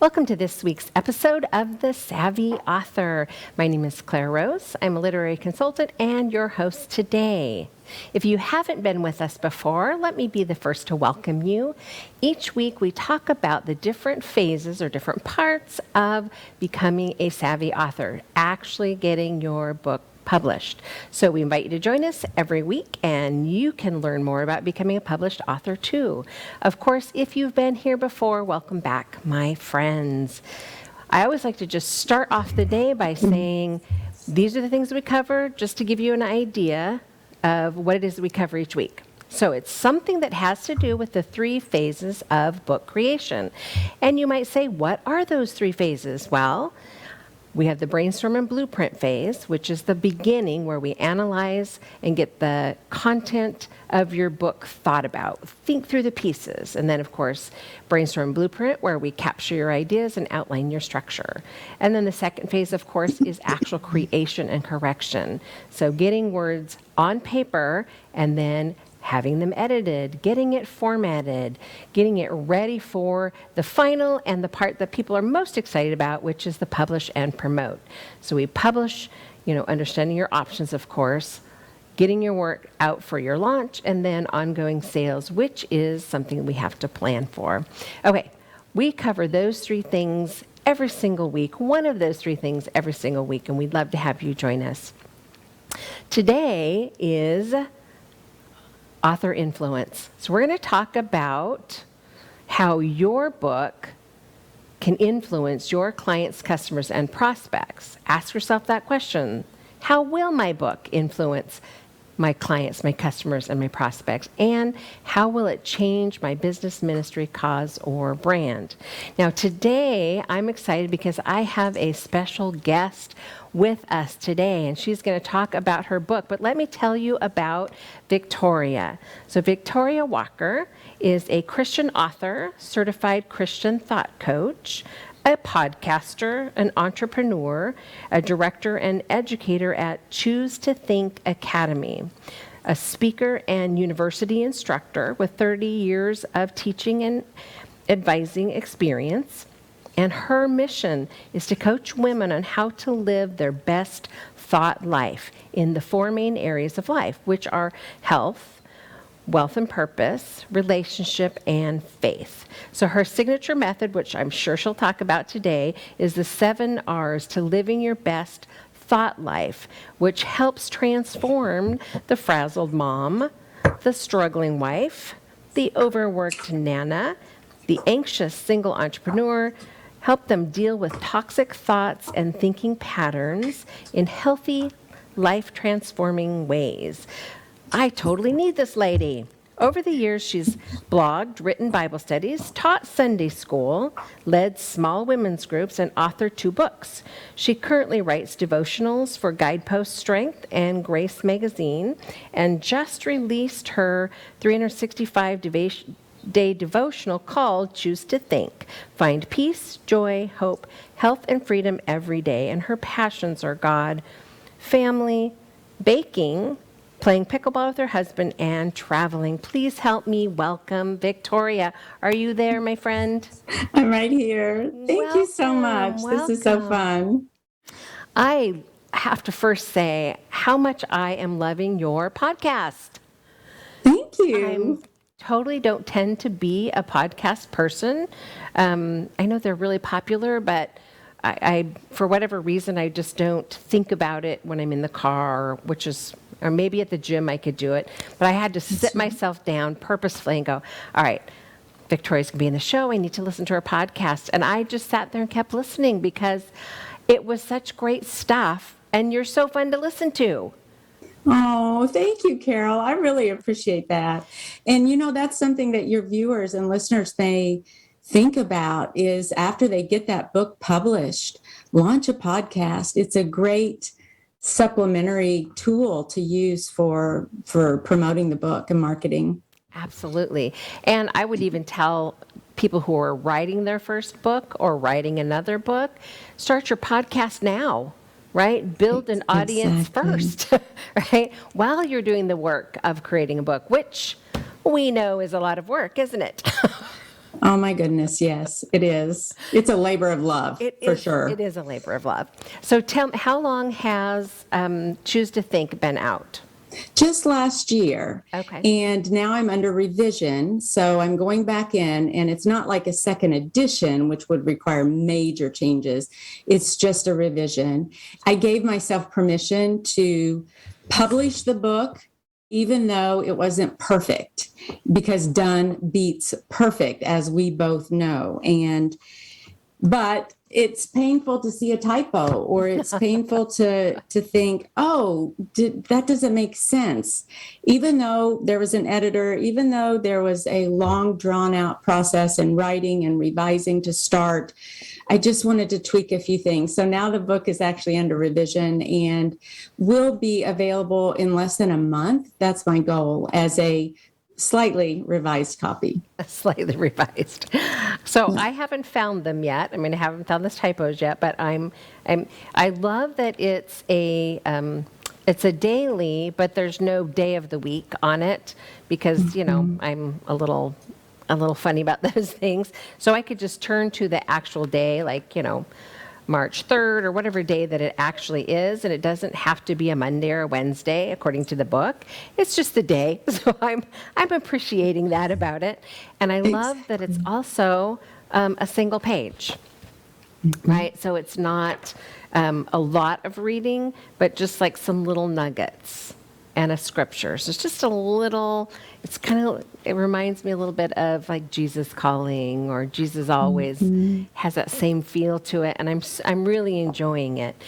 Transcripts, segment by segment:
Welcome to this week's episode of The Savvy Author. My name is Clara Rose. I'm a literary consultant and your host today. If you haven't been with us before, let me be the first to welcome you. Each week we talk about the different phases or different parts of becoming a savvy author, actually getting your book published. So we invite you to join us every week, and you can learn more about becoming a published author too. Of course, if you've been here before, welcome back, my friends. I always like to just start off the day by saying, these are the things we cover, just to give you an idea of what it is that we cover each week. So it's something that has to do with the 3 phases of book creation. And you might say, what are those 3 phases? Well, we have the brainstorm and blueprint phase, which is the beginning where we analyze and get the content of your book thought about. Think through the pieces. And then, of course, brainstorm and blueprint, where we capture your ideas and outline your structure. And then the second phase, of course, is actual creation and correction. So getting words on paper and then having them edited, getting it formatted, getting it ready for the final and the part that people are most excited about, which is the publish and promote. So we publish, understanding your options, of course, getting your work out for your launch, and then ongoing sales, which is something we have to plan for. Okay, we cover those 3 things every single week, one of those 3 things every single week, and we'd love to have you join us. Today is author influence. So we're going to talk about how your book can influence your clients, customers, and prospects. Ask yourself that question. How will my book influence my clients, my customers, and my prospects? And how will it change my business, ministry, cause, or brand? Now, today, I'm excited because I have a special guest with us today, and she's going to talk about her book. But let me tell you about Victoria. So Victoria Walker is a Christian author, certified Christian thought coach, a podcaster, an entrepreneur, a director and educator at Choose to Think Academy, a speaker and university instructor with 30 years of teaching and advising experience. And her mission is to coach women on how to live their best thought life in the 4 main areas of life, which are health, wealth and purpose, relationship, and faith. So her signature method, which I'm sure she'll talk about today, is the 7 R's to living your best thought life, which helps transform the frazzled mom, the struggling wife, the overworked nana, the anxious single entrepreneur, help them deal with toxic thoughts and thinking patterns in healthy, life-transforming ways. I totally need this lady. Over the years, she's blogged, written Bible studies, taught Sunday school, led small women's groups, and authored 2 books. She currently writes devotionals for Guidepost Strength and Grace magazine, and just released her 365-day devotional called Choose to Think. Find peace, joy, hope, health, and freedom every day. And her passions are God, family, baking, playing pickleball with her husband, and traveling. Please help me welcome Victoria. Are you there, my friend? I'm right here. Thank you so much. Welcome. This is so fun. I have to first say how much I am loving your podcast. Thank you. Totally don't tend to be a podcast person. I know they're really popular, but I, for whatever reason, I just don't think about it when I'm in the car, or maybe at the gym I could do it. But I had to sit myself down purposefully and go, all right, Victoria's going to be in the show. I need to listen to her podcast. And I just sat there and kept listening because it was such great stuff. And you're so fun to listen to. Oh, thank you, Carol. I really appreciate that. And that's something that your viewers and listeners may think about is after they get that book published, launch a podcast. It's a great supplementary tool to use for promoting the book and marketing. Absolutely. And I would even tell people who are writing their first book or writing another book, start your podcast now. Right? Build an audience first, right? While you're doing the work of creating a book, which we know is a lot of work, isn't it? Oh my goodness, yes, it is. It's a labor of love It for is. It sure. is a labor of love. So tell me, how long has Choose to Think been out? Just last year. Okay. And now I'm under revision. So I'm going back in, and it's not like a second edition, which would require major changes. It's just a revision. I gave myself permission to publish the book, even though it wasn't perfect, because done beats perfect, as we both know. But it's painful to see a typo, or it's painful to think, oh, that doesn't make sense. Even though there was an editor, even though there was a long drawn out process in writing and revising to start, I just wanted to tweak a few things. So now the book is actually under revision and will be available in less than a month. That's my goal, as a slightly revised copy. Slightly revised. So I haven't found them yet. I mean, I haven't found the typos yet, but I love that it's a daily, but there's no day of the week on it because, I'm a little funny about those things. So I could just turn to the actual day, like, March 3rd or whatever day that it actually is, and it doesn't have to be a Monday or a Wednesday according to the book. It's just the day. So I'm appreciating that about it. And I love that it's also a single page, right? So it's not a lot of reading, but just like some little nuggets and a scripture. So it's just a little, it reminds me a little bit of like Jesus Calling, or Jesus Always has that same feel to it. And I'm really enjoying it.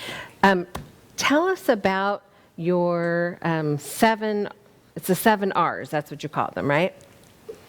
Tell us about your it's the 7 R's. That's what you call them, right?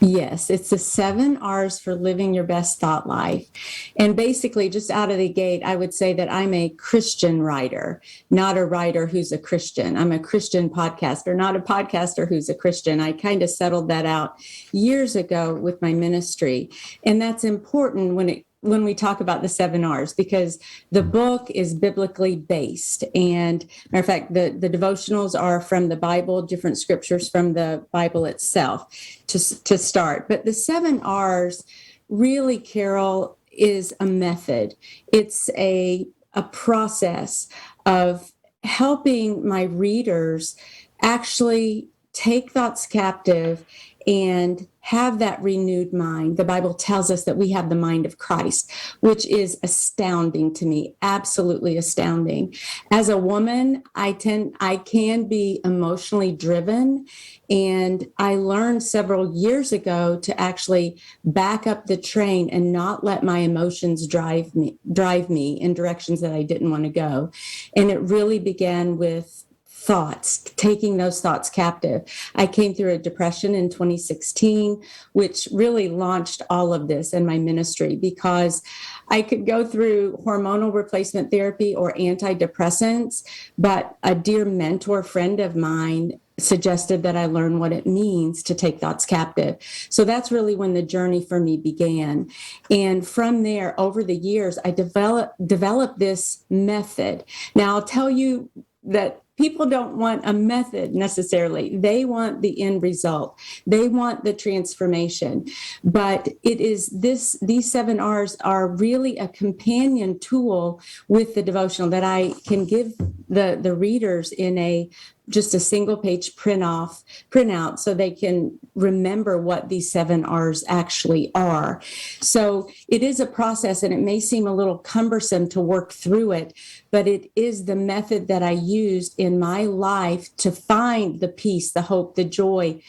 Yes, it's the 7 R's for living your best thought life. And basically, just out of the gate, I would say that I'm a Christian writer, not a writer who's a Christian. I'm a Christian podcaster, not a podcaster who's a Christian. I kind of settled that out years ago with my ministry. And that's important when we talk about the 7 R's, because the book is biblically based. And matter of fact, the devotionals are from the Bible, different scriptures from the Bible itself to start. But the 7 R's really, Carol, is a method. It's a process of helping my readers actually take thoughts captive and have that renewed mind. The Bible tells us that we have the mind of Christ, which is astounding to me, absolutely astounding. As a woman, I can be emotionally driven, and I learned several years ago to actually back up the train and not let my emotions drive me in directions that I didn't want to go. And it really began with thoughts, taking those thoughts captive. I came through a depression in 2016, which really launched all of this in my ministry, because I could go through hormonal replacement therapy or antidepressants, but a dear mentor friend of mine suggested that I learn what it means to take thoughts captive. So that's really when the journey for me began. And from there, over the years, I developed this method. Now, I'll tell you that people don't want a method necessarily. They want the end result. They want the transformation. But it is these 7 R's are really a companion tool with the devotional that I can give the readers in just a single page printout, so they can remember what these 7 R's actually are. So it is a process, and it may seem a little cumbersome to work through it, but it is the method that I used in my life to find the peace, the hope, the joy,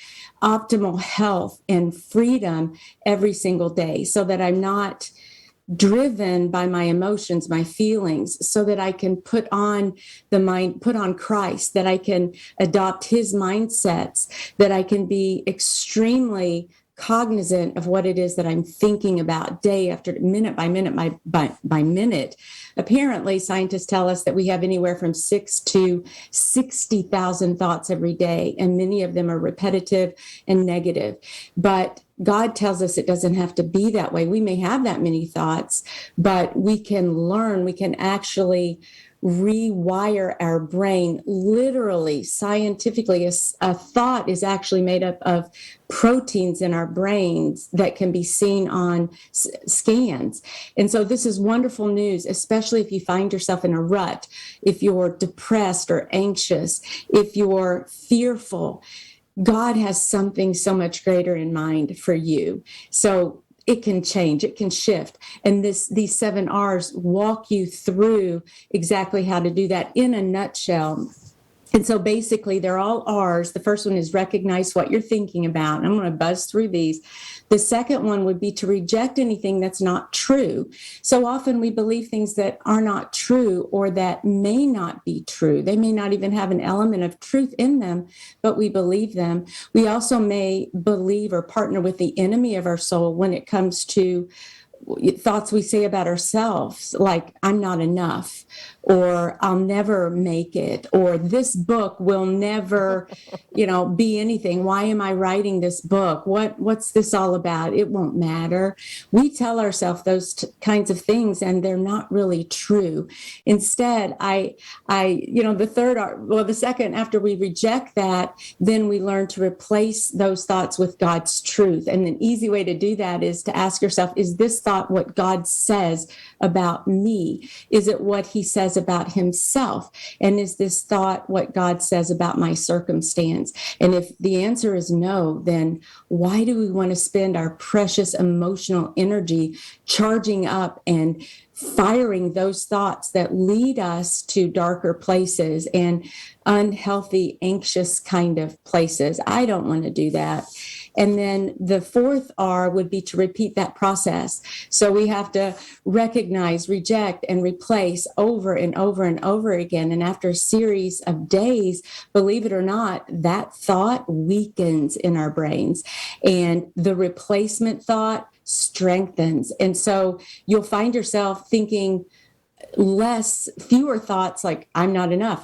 optimal health, and freedom every single day, so that I'm not driven by my emotions, my feelings, so that I can put on Christ, that I can adopt his mindsets, that I can be extremely cognizant of what it is that I'm thinking about day after minute by minute by minute. Apparently, scientists tell us that we have anywhere from 6 to 60,000 thoughts every day, and many of them are repetitive and negative. But God tells us it doesn't have to be that way. We may have that many thoughts, but we can learn, we can actually rewire our brain. Literally, scientifically, a thought is actually made up of proteins in our brains that can be seen on scans. And so this is wonderful news, especially if you find yourself in a rut, if you're depressed or anxious, if you're fearful. God has something so much greater in mind for you. So it can change, it can shift. And these 7 R's walk you through exactly how to do that in a nutshell. And so basically, they're all R's. The first one is recognize what you're thinking about. And I'm going to buzz through these. The second one would be to reject anything that's not true. So often we believe things that are not true or that may not be true. They may not even have an element of truth in them, but we believe them. We also may believe or partner with the enemy of our soul when it comes to thoughts we say about ourselves, like I'm not enough, or I'll never make it, or this book will never, be anything. Why am I writing this book? What's this all about? It won't matter. We tell ourselves those kinds of things, and they're not really true. Instead, the second, after we reject that, then we learn to replace those thoughts with God's truth. And an easy way to do that is to ask yourself, is this thought what God says about me? Is it what he says about himself? And is this thought what God says about my circumstance? And if the answer is no, then why do we want to spend our precious emotional energy charging up and firing those thoughts that lead us to darker places and unhealthy, anxious kind of places? I don't want to do that. And then the fourth R would be to repeat that process. So we have to recognize, reject, and replace over and over and over again. And after a series of days, believe it or not, that thought weakens in our brains. And the replacement thought strengthens. And so you'll find yourself thinking fewer thoughts like I'm not enough,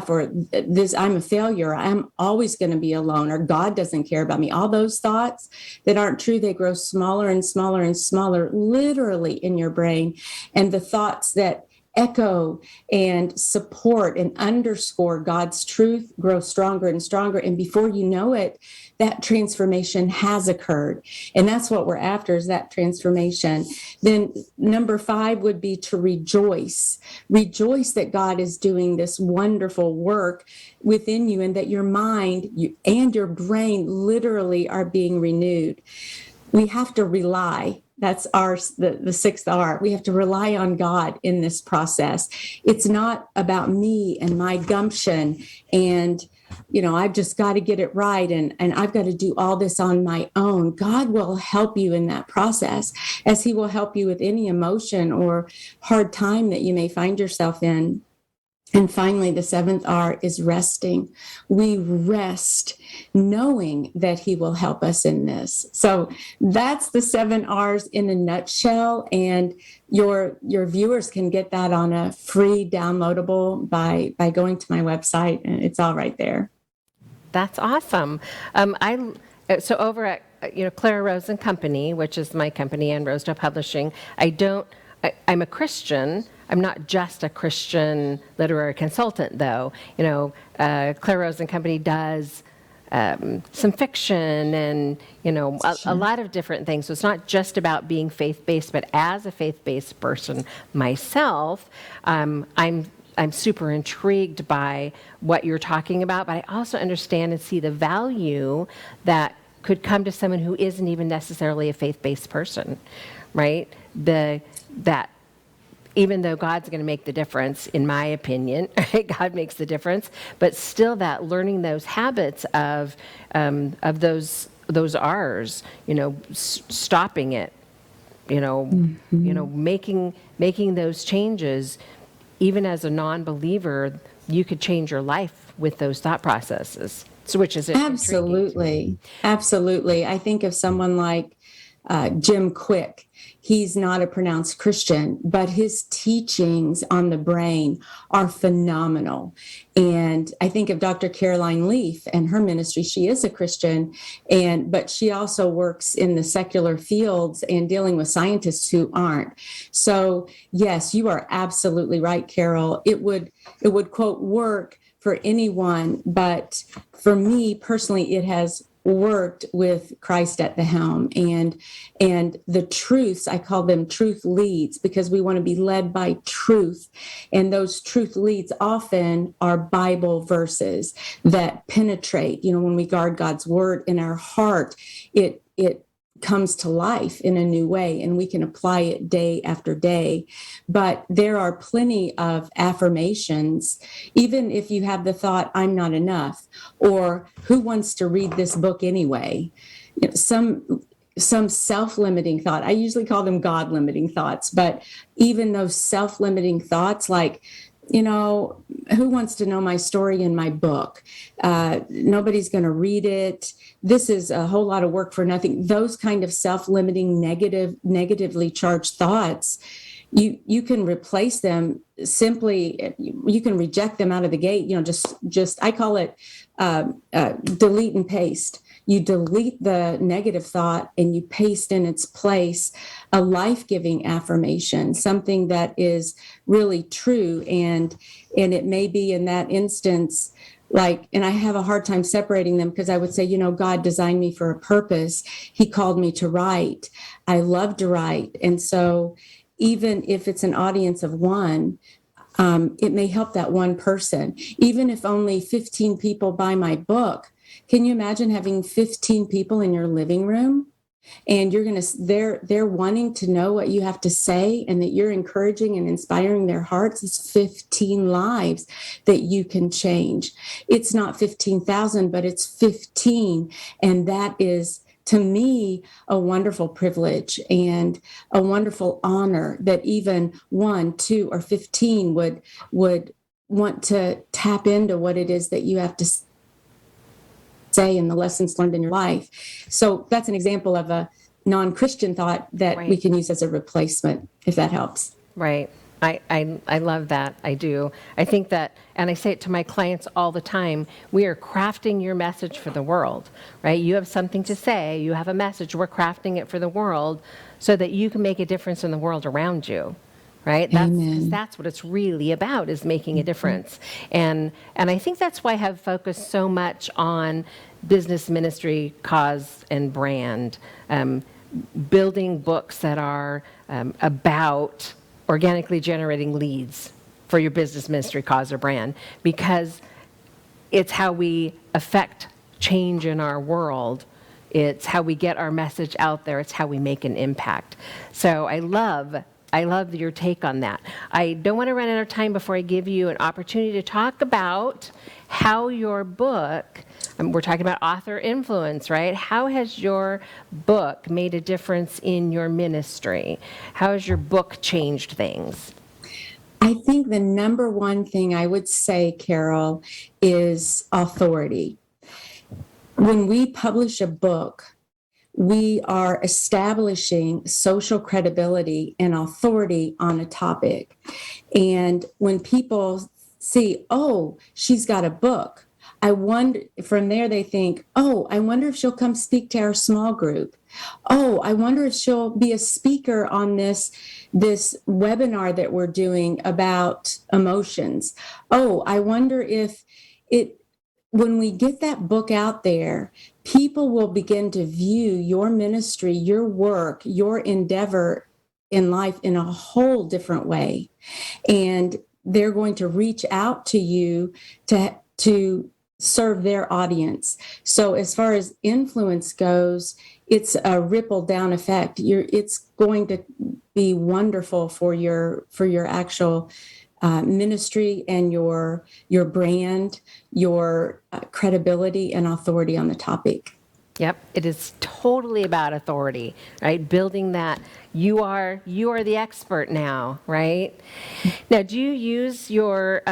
or this, I'm a failure, I'm always going to be alone, or God doesn't care about me. All those thoughts that aren't true, they grow smaller and smaller and smaller, literally in your brain. And the thoughts that echo and support and underscore God's truth grow stronger and stronger. And before you know it, that transformation has occurred. And that's what we're after, is that transformation. Then number 5 would be to rejoice. Rejoice that God is doing this wonderful work within you, and that your mind and your brain literally are being renewed. We have to rely. That's the 6th R. We have to rely on God in this process. It's not about me and my gumption and, I've just got to get it right and I've got to do all this on my own. God will help you in that process, as he will help you with any emotion or hard time that you may find yourself in. And finally, the 7th R is resting. We rest knowing that he will help us in this. So that's the 7 R's in a nutshell. And your viewers can get that on a free downloadable by going to my website. And it's all right there. That's awesome. So over at Clara Rose and Company, which is my company, and Rosedale Publishing, I'm a Christian. I'm not just a Christian literary consultant, though. Clara Rose and Company does some fiction and, a lot of different things. So it's not just about being faith-based, but as a faith-based person myself, I'm super intrigued by what you're talking about, but I also understand and see the value that could come to someone who isn't even necessarily a faith-based person, right? That even though God's going to make the difference, in my opinion, right? God makes the difference, but still that learning those habits of those R's, stopping it, making those changes. Even as a non-believer, you could change your life with those thought processes. So, which is absolutely. I think of someone like Jim Quick. He's not a pronounced Christian, but his teachings on the brain are phenomenal. And I think of Dr. Caroline Leaf and her ministry. She is a Christian, but she also works in the secular fields and dealing with scientists who aren't. So yes, you are absolutely right, Carol. It would quote work for anyone, but for me personally, it has worked with Christ at the helm, and the truths, I call them truth leads, because we want to be led by truth, and those truth leads often are Bible verses that penetrate. When we guard God's word in our heart, it comes to life in a new way, and we can apply it day after day. But there are plenty of affirmations, even if you have the thought, I'm not enough, or who wants to read this book anyway? Some self-limiting thought. I usually call them God-limiting thoughts, but even those self-limiting thoughts like, who wants to know my story in my book? Nobody's going to read it. This is a whole lot of work for nothing. Those kind of self-limiting, negatively charged thoughts, you can replace them simply. You can reject them out of the gate. Just I call it delete and paste. You delete the negative thought and you paste in its place a life-giving affirmation, something that is really true. And it may be in that instance, and I have a hard time separating them, because I would say, God designed me for a purpose. He called me to write. I love to write. And so even if it's an audience of one, it may help that one person. Even if only 15 people buy my book, can you imagine having 15 people in your living room, and they're wanting to know what you have to say, and that you're encouraging and inspiring their hearts? It's 15 lives that you can change. It's not 15,000, but it's 15. And that is, to me, a wonderful privilege and a wonderful honor that even 1, 2, or 15 would want to tap into what it is that you have to say and the lessons learned in your life. So that's an example of a non-Christian thought that we can use as a replacement, if that helps. Right. I love that. I do. I think that, and I say it to my clients all the time, we are crafting your message for the world, right? You have something to say, you have a message, we're crafting it for the world so that you can make a difference in the world around you, right? That's what it's really about, is making a difference. And I think that's why I have focused so much on business, ministry, cause, and brand, building books that are about organically generating leads for your business, ministry, cause, or brand, because it's how we affect change in our world. It's how we get our message out there. It's how we make an impact. So I love your take on that. I don't want to run out of time before I give you an opportunity to talk about how your book, we're talking about author influence, right? How has your book made a difference in your ministry? How has your book changed things? I think the number one thing I would say, Carol, is authority. When we publish a book, we are establishing social credibility and authority on a topic. And when people see, oh, she's got a book, I wonder, from there they think, oh, I wonder if she'll come speak to our small group. Oh, I wonder if she'll be a speaker on this webinar that we're doing about emotions. Oh, I wonder if when we get that book out there, people will begin to view your ministry, your work, your endeavor in life in a whole different way. And they're going to reach out to you to serve their audience. So as far as influence goes, it's a ripple down effect. It's going to be wonderful for your actual ministry and your brand, your credibility and authority on the topic. Yep, it is totally about authority, right? Building that you are the expert now, right? Now, do you use your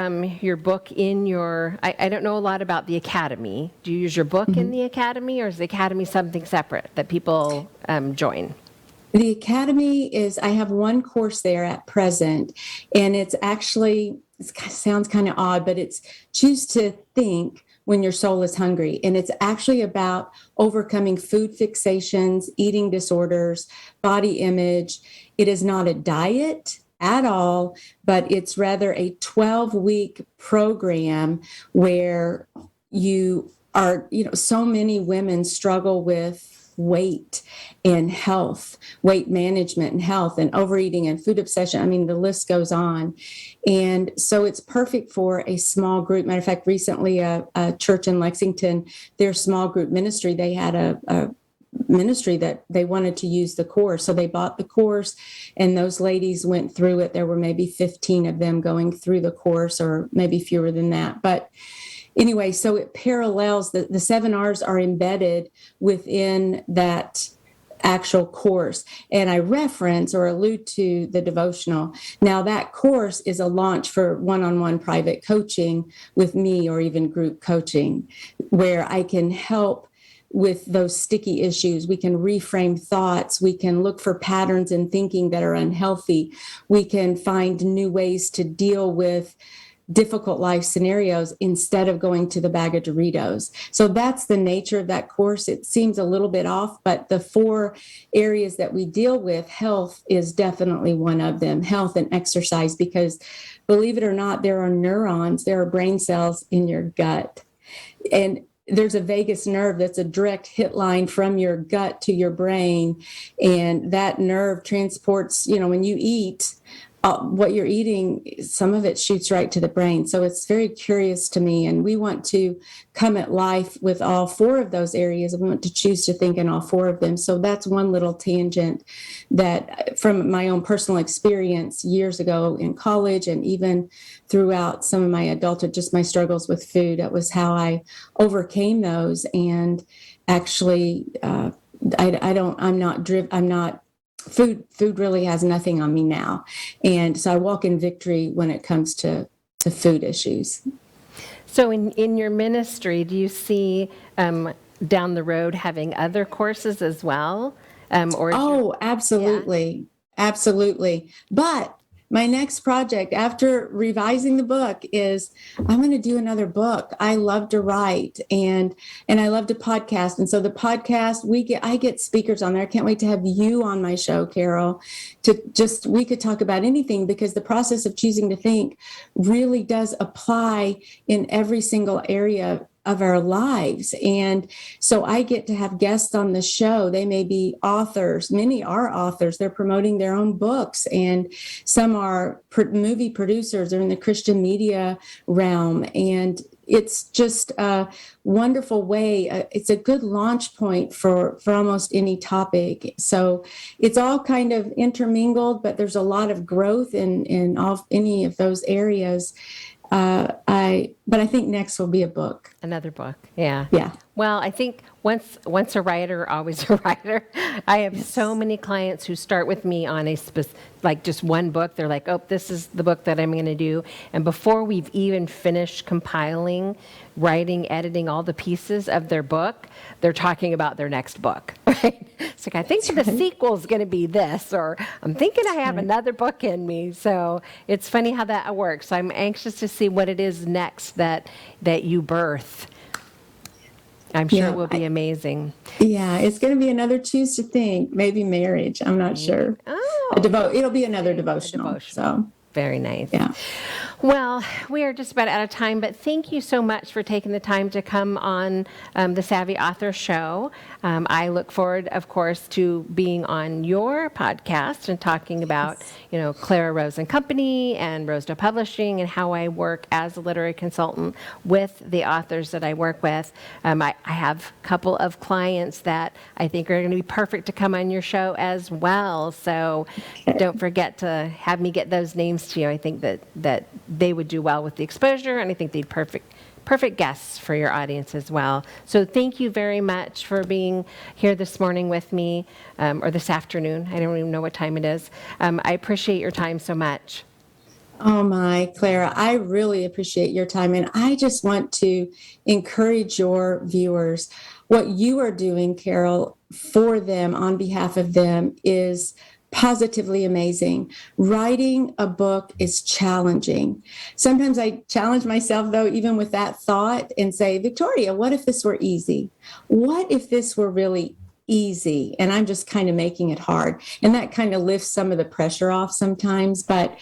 book in your? I don't know a lot about the academy. Do you use your book in the academy, or is the academy something separate that people join? The academy is, I have one course there at present, and it's actually, sounds kind of odd, but it's Choose to Think When Your Soul is Hungry. And it's actually about overcoming food fixations, eating disorders, body image. It is not a diet at all, but it's rather a 12-week program where so many women struggle with weight and health, weight management and health, and overeating and food obsession. I mean, the list goes on. And so it's perfect for a small group. Matter of fact, recently a church in Lexington, their small group ministry, they had a ministry that they wanted to use the course. So they bought the course, and those ladies went through it. There were maybe 15 of them going through the course, or maybe fewer than that. But anyway, so it parallels, the 7 R's are embedded within that actual course. And I reference or allude to the devotional. Now, that course is a launch for one-on-one private coaching with me, or even group coaching, where I can help with those sticky issues. We can reframe thoughts. We can look for patterns in thinking that are unhealthy. We can find new ways to deal with difficult life scenarios instead of going to the bag of Doritos. So that's the nature of that course. It seems a little bit off, but the 4 areas that we deal with, health is definitely one of them, health and exercise, because believe it or not, there are neurons, there are brain cells in your gut. And there's a vagus nerve that's a direct hit line from your gut to your brain. And that nerve transports, when you eat, what you're eating, some of it shoots right to the brain. So it's very curious to me. And we want to come at life with all 4 of those areas. We want to choose to think in all 4 of them. So that's one little tangent that from my own personal experience years ago in college, and even throughout some of my adulthood, just my struggles with food. That was how I overcame those. And actually, food really has nothing on me now. And so I walk in victory when it comes to food issues. So in your ministry, do you see down the road having other courses as well? Absolutely. Yeah. Absolutely. But my next project after revising the book is I'm going to do another book. I love to write and I love to podcast. And so the podcast, I get speakers on there. I can't wait to have you on my show, Carol, we could talk about anything, because the process of choosing to think really does apply in every single area of our lives. And so I get to have guests on the show. They may be authors. Many are authors. They're promoting their own books, and some are movie producers. They're in the Christian media realm. And it's just a wonderful way. It's a good launch point for almost any topic. So it's all kind of intermingled, but there's a lot of growth in any of those areas. But I think next will be a book. Another book. Yeah. Yeah. Well, I think once a writer, always a writer. I have so many clients who start with me on just one book. They're like, oh, this is the book that I'm going to do. And before we've even finished compiling, writing, editing all the pieces of their book, they're talking about their next book, right? It's like, I think the sequel is going to be this, or I'm thinking I have another book in me. So it's funny how that works. So I'm anxious to see what it is next that you birth. I'm sure it will be amazing. Yeah, it's going to be another Choose to Think, maybe marriage. I'm not sure. Oh, it'll be another devotional. So very nice. Yeah. Well, we are just about out of time, but thank you so much for taking the time to come on the Savvy Author Show. I look forward, of course, to being on your podcast and talking about, Clara Rose and Company and Rosedale Publishing, and how I work as a literary consultant with the authors that I work with. I have a couple of clients that I think are going to be perfect to come on your show as well. So don't forget to have me get those names to you. I think that they would do well with the exposure, and I think they'd perfect perfect guests for your audience as well. So thank you very much for being here this morning with me, or this afternoon. I don't even know what time it is. I appreciate your time so much. Oh my, Clara, I really appreciate your time. And I just want to encourage your viewers. What you are doing, Carol, for them on behalf of them is positively amazing. Writing a book is challenging. Sometimes I challenge myself, though, even with that thought, and say, Victoria, what if this were easy? What if this were really easy? And I'm just kind of making it hard. And that kind of lifts some of the pressure off sometimes. But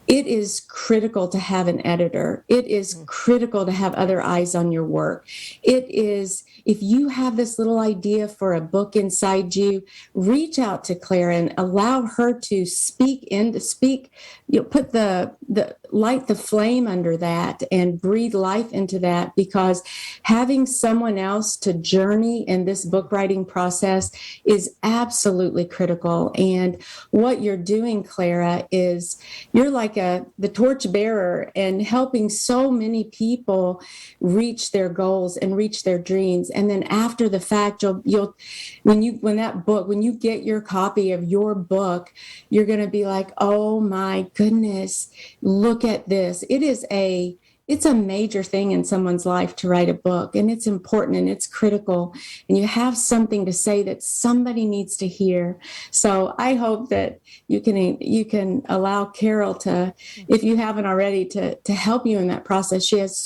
it is critical to have an editor. It is critical to have other eyes on your work. It is, if you have this little idea for a book inside you, reach out to Clara and allow her to speak, put light the flame under that and breathe life into that, because having someone else to journey in this book writing process is absolutely critical. And what you're doing, Clara, is you're like the torch bearer and helping so many people reach their goals and reach their dreams. And then after the fact, when you get your copy of your book, you're going to be like, oh my goodness, look at this. It's a major thing in someone's life to write a book, and it's important and it's critical, and you have something to say that somebody needs to hear. So I hope that you can allow Carol to, if you haven't already, to help you in that process. She has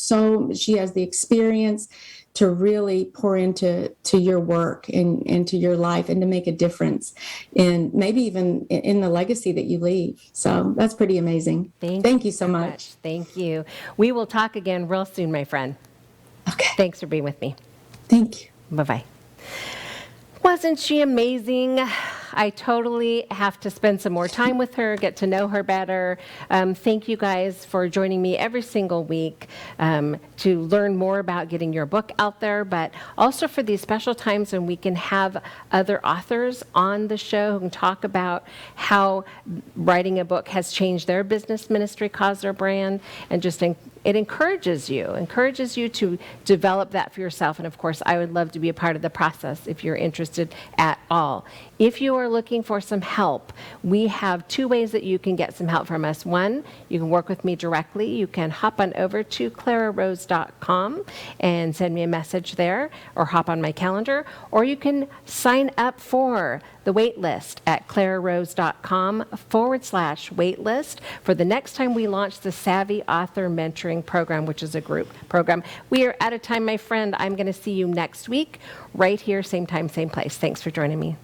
the experience to really pour into your work and into your life, and to make a difference, and maybe even in the legacy that you leave. So that's pretty amazing. Thank you so much. Thank you. We will talk again real soon, my friend. Okay. Thanks for being with me. Thank you. Bye-bye. Wasn't she amazing? I totally have to spend some more time with her, get to know her better. Thank you guys for joining me every single week to learn more about getting your book out there, but also for these special times when we can have other authors on the show who can talk about how writing a book has changed their business, ministry, cause, or brand, and just it encourages you to develop that for yourself. And of course, I would love to be a part of the process if you're interested at all. If you are looking for some help, we have two ways that you can get some help from us. One, you can work with me directly. You can hop on over to clararose.com and send me a message there, or hop on my calendar, or you can sign up for the wait list at clararose.com/waitlist for the next time we launch the Savvy Author Mentoring Program, which is a group program. We are out of time, my friend. I'm going to see you next week, right here, same time, same place. Thanks for joining me.